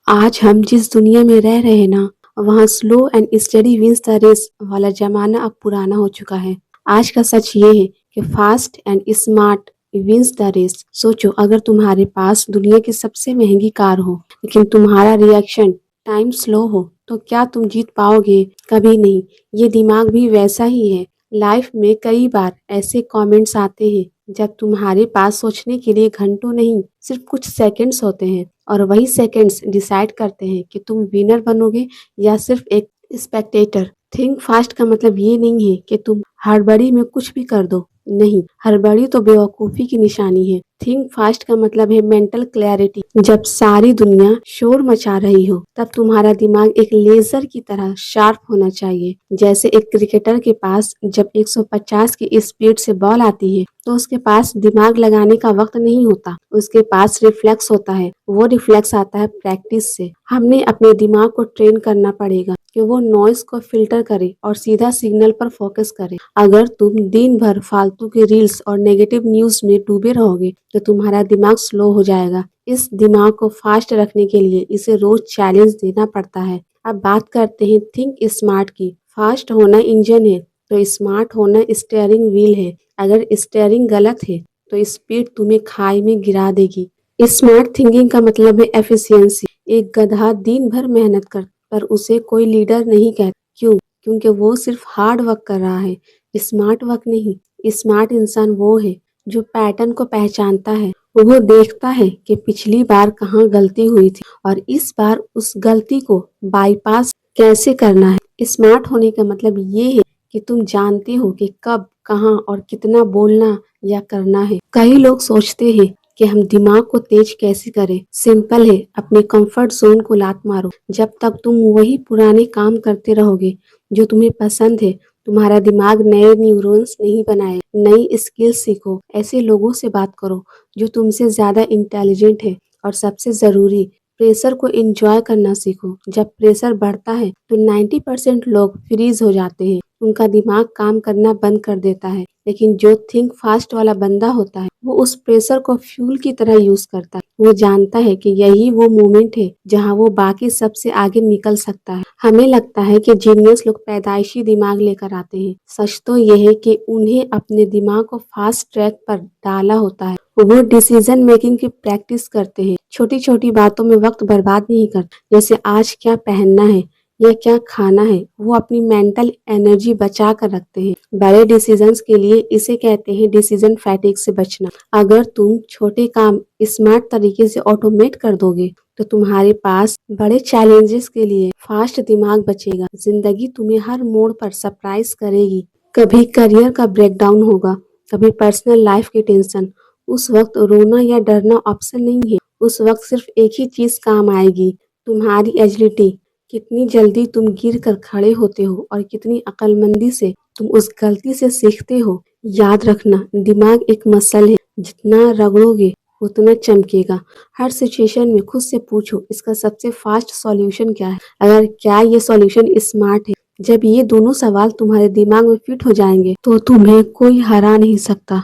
आज हम जिस दुनिया में रह रहे हैं ना, वहाँ slow and steady wins the race वाला जमाना अब पुराना हो चुका है। आज का सच ये है कि fast and smart wins the race. सोचो, अगर तुम्हारे पास दुनिया की सबसे महंगी कार हो, लेकिन तुम्हारा रिएक्शन टाइम स्लो हो, तो क्या तुम जीत पाओगे? कभी नहीं। ये दिमाग भी वैसा ही है। लाइफ में कई बार ऐसे कमेंट्स आते हैं जब तुम्हारे पास सोचने के लिए घंटों नहीं, सिर्फ कुछ सेकंड्स होते हैं, और वही सेकंड्स डिसाइड करते हैं कि तुम विनर बनोगे या सिर्फ एक स्पेक्टेटर। थिंक फास्ट का मतलब ये नहीं है कि तुम हड़बड़ी में कुछ भी कर दो। नहीं, हड़बड़ी तो बेवकूफ़ी की निशानी है। थिंक फास्ट का मतलब है मेंटल क्लैरिटी। जब सारी दुनिया शोर मचा रही हो, तब तुम्हारा दिमाग एक लेजर की तरह शार्प होना चाहिए। जैसे एक क्रिकेटर के पास जब 150 की स्पीड से बॉल आती है, तो उसके पास दिमाग लगाने का वक्त नहीं होता, उसके पास रिफ्लेक्स होता है। वो रिफ्लेक्स आता है प्रैक्टिस से। हमने अपने दिमाग को ट्रेन करना पड़ेगा कि वो नॉइस को फिल्टर करे और सीधा सिग्नल पर फोकस करे। अगर तुम दिन भर फालतू के रील्स और नेगेटिव न्यूज में डूबे रहोगे, तो तुम्हारा दिमाग स्लो हो जाएगा। इस दिमाग को फास्ट रखने के लिए इसे रोज चैलेंज देना पड़ता है। अब बात करते हैं थिंक स्मार्ट की। फास्ट होना इंजन है, तो स्मार्ट होना स्टीयरिंग व्हील है। अगर स्टीयरिंग गलत है, तो स्पीड तुम्हें खाई में गिरा देगी। स्मार्ट थिंकिंग का मतलब है एफिशिएंसी। एक गधा दिन भर मेहनत कर, पर उसे कोई लीडर नहीं कहता। क्यों? क्योंकि वो सिर्फ हार्ड वर्क कर रहा है, स्मार्ट वर्क नहीं। स्मार्ट इंसान वो है जो पैटर्न को पहचानता है। वो देखता है कि पिछली बार कहाँ गलती हुई थी और इस बार उस गलती को बाईपास कैसे करना है। स्मार्ट होने का मतलब ये है कि तुम जानते हो कि कब, कहाँ और कितना बोलना या करना है। कई लोग सोचते हैं कि हम दिमाग को तेज कैसे करें। सिंपल है, अपने कंफर्ट जोन को लात मारो। जब तक तुम वही पुराने काम करते रहोगे जो तुम्हें पसंद है, तुम्हारा दिमाग नए न्यूरॉन्स नहीं बनाए। नई स्किल सीखो, ऐसे लोगों से बात करो जो तुमसे ज्यादा इंटेलिजेंट है। और सबसे जरूरी, प्रेशर को एंजॉय करना सीखो। जब प्रेशर बढ़ता है तो 90% लोग फ्रीज हो जाते हैं, उनका दिमाग काम करना बंद कर देता है। लेकिन जो थिंक फास्ट वाला बंदा होता है, वो उस प्रेशर को फ्यूल की तरह यूज करता है। वो जानता है कि यही वो मोमेंट है जहाँ वो बाकी सबसे आगे निकल सकता है। हमें लगता है कि जीनियस लोग पैदाइशी दिमाग लेकर आते हैं। सच तो यह है कि उन्हें अपने दिमाग को फास्ट ट्रैक पर डाला होता है। वो डिसीजन मेकिंग की प्रैक्टिस करते हैं, छोटी छोटी बातों में वक्त बर्बाद नहीं करते। जैसे आज क्या पहनना है या क्या खाना है, वो अपनी मेंटल एनर्जी बचा कर रखते हैं। बड़े डिसीजंस के लिए इसे कहते हैं डिसीजन फैटिग से बचना। अगर तुम छोटे काम स्मार्ट तरीके से ऑटोमेट कर दोगे, तो तुम्हारे पास बड़े चैलेंजेस के लिए फास्ट दिमाग बचेगा। जिंदगी तुम्हें हर मोड़ पर सरप्राइज करेगी। कभी करियर का ब्रेकडाउन होगा, कभी पर्सनल लाइफ की टेंशन। उस वक्त रोना या डरना ऑप्शन नहीं है। उस वक्त सिर्फ एक ही चीज काम आएगी, तुम्हारी एजिलिटी। कितनी जल्दी तुम गिर कर खड़े होते हो और कितनी अक्लमंदी से तुम उस गलती से सीखते हो। याद रखना, दिमाग एक मसल है, जितना रगड़ोगे उतना चमकेगा। हर सिचुएशन में खुद से पूछो, इसका सबसे फास्ट सॉल्यूशन क्या है? अगर क्या ये सॉल्यूशन स्मार्ट है? जब ये दोनों सवाल तुम्हारे दिमाग में फिट हो जाएंगे, तो तुम्हें कोई हरा नहीं सकता।